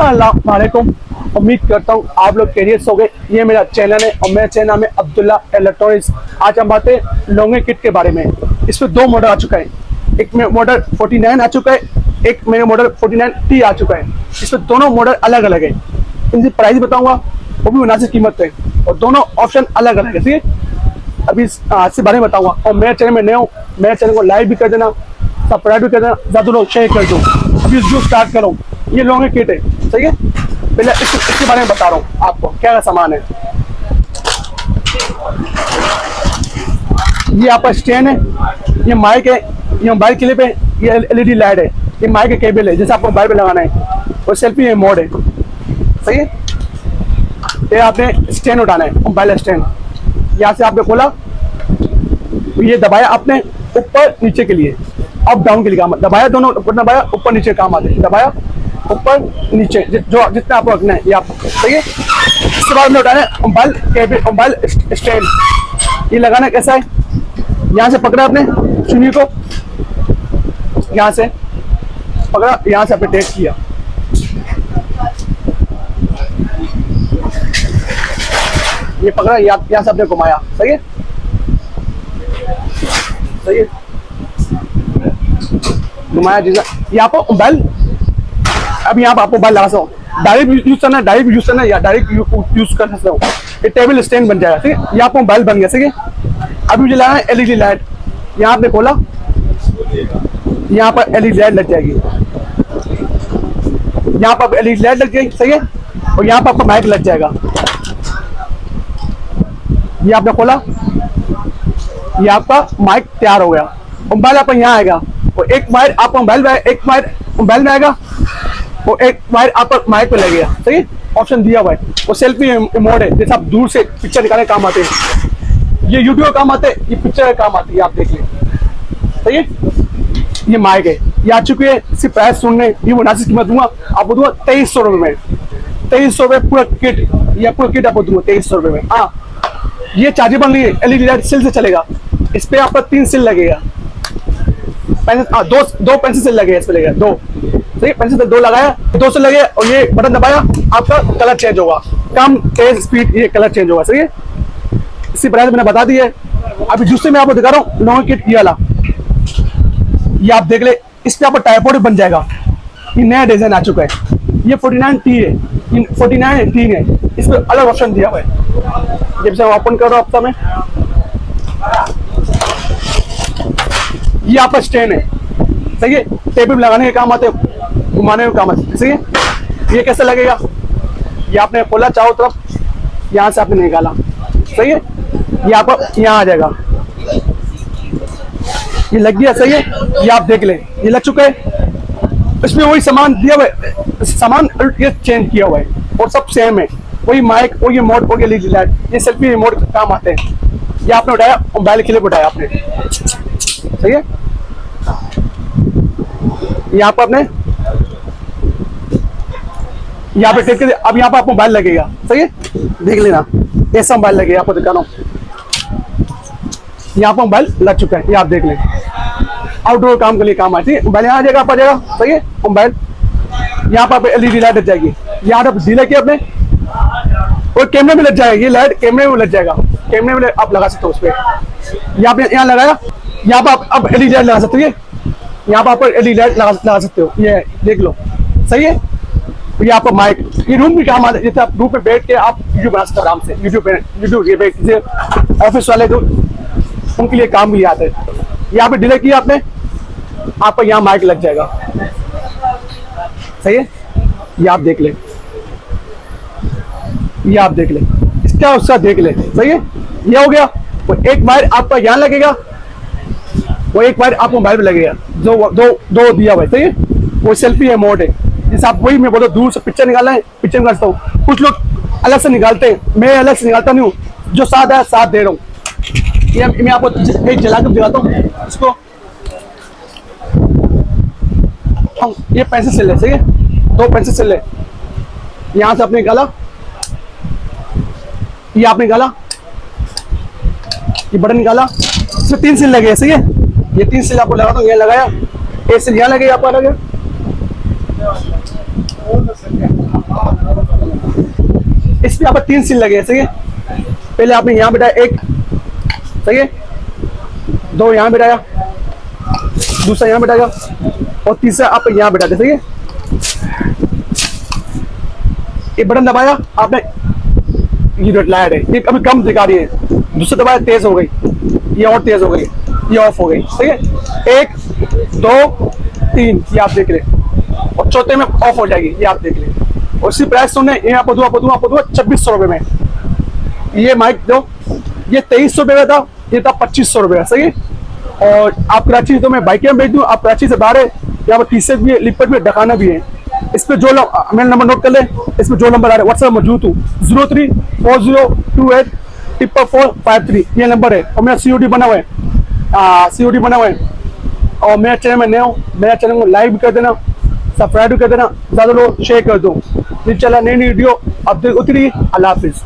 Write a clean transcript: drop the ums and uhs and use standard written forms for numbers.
अस्सलाम वालेकुम। उम्मीद करता हूँ आप लोग कैरियर हो गए। ये मेरा चैनल है और मेरे चैनल में अब्दुल्ला इलेक्ट्रॉनिक्स। आज हम बातें लॉन्गे किट के बारे में। इसमें दो मॉडल आ चुका है, एक में मॉडल 49 आ चुका है, एक में मॉडल 49T आ चुका है। इसमें दोनों मॉडल अलग अलग है, इनकी प्राइस बताऊंगा, वो भी मुनासिब कीमत है और दोनों ऑप्शन अलग अलग है। ठीक है, अभी इसके बारे में बताऊंगा। और मेरे चैनल में नए हो, मेरे चैनल को लाइक भी कर देना, सब्सक्राइब भी कर देना, ज़्यादा लोग शेयर कर दो। अभी जो स्टार्ट करो, ये लॉन्गे किट है, सही है। पहले इसके बारे में बता रहा हूँ आपको क्या सामान है। ये आपका स्टैंड है, ये माइक है, ये मोबाइल क्लिप है, ये LED लाइट है, ये माइक के केबल है जैसे आपको मोबाइल पे लगाना है, और सेल्फी है मोड है, सही है। ये आपने स्टैंड उठाना है, मोबाइल स्टैंड। यहाँ से आपने खोला, ये दबाया आपने ऊपर नीचे के लिए, अप डाउन के लिए काम दबाया, दोनों दबाया ऊपर नीचे काम आते हैं, दबाया ऊपर नीचे जो जितना आपको रखना है ये आप, सही है। इसके बाद में उठाना है मोबाइल केबल, मोबाइल स्टैंड। ये लगाना कैसा है, यहाँ से पकड़ा आपने चुनी को, यहाँ से पकड़ा, यहाँ से आपने टेक किया, ये पकड़ा, यहाँ से आपने घुमाया, सही है, सही है, घुमाया जैसा। यहाँ पर मोबाइल, अब यहाँ पर आपको मोबाइल लगा सकता हूँ, डायरेक्ट यूज करना है, डायरेक्ट यूज करना है या डायरेक्ट यूज कर सकता हूँ। ये टेबल स्टैंड बन जाएगा, ठीक है। यहाँ पर मोबाइल बन गया, ठीक है। अभी मुझे लगाना है LED लाइट। यहाँ पे खोला, यहाँ पर LED लाइट लग जाएगी, यहाँ पर LED लाइट लग जाएगी, सही है। और यहाँ पर आपका माइक लग जाएगा। ये आपने खोला, ये आपका माइक तैयार हो गया। मोबाइल आपका यहाँ आएगा, और एक वायर आपका मोबाइल में, एक वायर मोबाइल में आएगा, और एक वायर आपका माइक पे लगेगा, सही है। ऑप्शन दिया हुआ है। वो सेल्फी मोड है, जैसे आप दूर से पिक्चर निकालने काम आते हैं, ये यूट्यूब का काम आते हैं, ये पिक्चर का काम आती है, आप देख लें, सही है। ये माइक है, ये आ चुकी है। इसकी प्राइस सुनने ये मुनासिब कीमत दूंगा आपको, दूंगा 2300 रुपये में। 2300 रुपये पूरा किट, ये पूरा किट आपको दूंगा 2300 रुपये में। हाँ, ये चार्जेबल नहीं है, LED लाइट सेल से चलेगा। इस पर आपका 3 सेल लगेगा, दो पेंसिल सेल लगेगा, इस पर लगेगा 2, सही। पेंसिल सेल 2 लगाया, 2 से लगे, और ये बटन दबाया, आपका कलर चेंज होगा, कम तेज स्पीड, ये कलर चेंज होगा, सही है। इसी प्राइस मैंने बता दी है। अभी दूसरे में आपको दिखा रहा हूँ लॉन्गे किट, ये वाला, ये आप देख ले। इस पे आपका टाइपोड बन जाएगा, ये नया डिजाइन आ चुका है। ये 49T है, 49T है, इस पे अलग ऑप्शन दिया हुआ है। जब से ओपन कर रहा हूँ हफ्ता में, ये आपका स्टैंड है, सही है। टेबल लगाने के काम आते हैं, घुमाने के काम आते हैं, सही है। ये कैसे लगेगा, ये आपने खोला चारों तरफ, यहाँ से आपने निकाला, सही है। ये आपको यहाँ आ जाएगा, ये लग गया, सही है। ये आप देख लें, ये लग चुका है। इसमें वही सामान दिया हुआ है, सामान ये चेंज किया हुआ है, और सब सेम है। वही माइक, वही मोड, वही LED लाइट, ये सेल्फी मोड काम आते हैं। ये आपने उठाया, मोबाइल के लिए उठाया आपने, सही है। यहाँ पर आपने यहाँ पे टेक कर, अब यहाँ पर आपको मोबाइल लगेगा, सही है। देख लेना, ऐसा मोबाइल लगेगा, आपको दिखा रहा हूँ। यहाँ पर मोबाइल लग चुका है, ये आप देख लें। आउटडोर काम के लिए काम आती है, मोबाइल यहाँ आ जाएगा, आप आ जाएगा, सही है। मोबाइल यहाँ पर LED लाइट लग जाएगी, यहाँ पर डिले किया आपने, और कैमरे में लग जाएगी, ये लाइट कैमरे में लग जाएगा, कैमरे में आप लगा सकते हो उस पर। यहाँ लगाया, यहाँ पर आप LED लाइट लगा सकते हो, यहाँ पर आप LED लाइट लगा सकते हो, ये देख लो, सही है। ये आपका माइक, ये रूम भी काम आता है, जैसे आप रूम पे बैठ के आप वीडियो बना सकते हो आराम से। यूट्यूब ऑफिस वाले जो उनके लिए काम भी आता है। यहाँ पे डिले किया आपने, आपका यहाँ माइक लग जाएगा, सही है। ये आप देख ले, ये आप देख ले, इसका उसका देख ले, सही है। ये हो गया। वो एक वायर आपका यहाँ लगेगा, वो एक वायर आपको मोबाइल पे लगेगा, जो दो दिया हुआ है, सही है। वो सेल्फी है मोड है, जैसे आप वही मैं बोलता हूँ, दूर से पिक्चर निकालना है, पिक्चर निकाल सकता हूँ। कुछ लोग अलग से निकालते हैं, मैं अलग से निकालता नहीं हूँ, जो साथ है साथ दे रहा हूँ। ये मैं आपको एक जला कर दिखाता हूँ इसको। ये पेंसिल सेल है, सही है, 2 पेंसिल सेल है। यहाँ से आपने निकाला, ये आपने निकाला, ये बटन निकाला, इसमें 3 सेल लगे, सही है। ये 3 सेल आपको लगा दो, ये लगाया, एक सेल यहाँ लगे, आपको लगे, इस पे यहाँ पर 3 सील लगे हैं, सही है। पहले आपने यहाँ बिठाया एक, सही है, 2 यहाँ बिठाया, दूसरा यहाँ बिठाया और तीसरा आप यहाँ बिठा दे, सही है। ये बटन दबाया आपने, ये जो लाइट है ये अभी कम दिखा रही है, दूसरा दबाया तेज हो गई, ये और तेज हो गई, ये ऑफ हो गई, सही है। 1 2 3 ये आप देख रहे, और चौथे में ऑफ हो जाएगी, ये आप देख रहे। और इसी प्राइस सुनने ये आपको दूंगा 2600 रुपये में। ये माइक जो ये 2300 रुपये का था, ये था 2500 रुपये, सही है। और आप कराची तो मैं बाइक में भेज दूँ, आप कराची से बाहर है, यहाँ पर टी-शर्ट भी है, लिपट भी है, डकाना भी है। इस पे जो मेरा नंबर नोट कर ले, इस पे जो नंबर आ रहा है व्हाट्सएप मौजूद हूँ 0340284453 ये नंबर है। और मेरा COD बना हुआ है, COD बना हुआ है। और मेरा चैनल में नया हूँ, मेरा चैनल को लाइक भी कर देना, सब्सक्राइब भी कर देना, ज़्यादा लोग शेयर कर दो। इंशाल्लाह नई वीडियो अब तक उतरी। अल्लाह हाफिज़।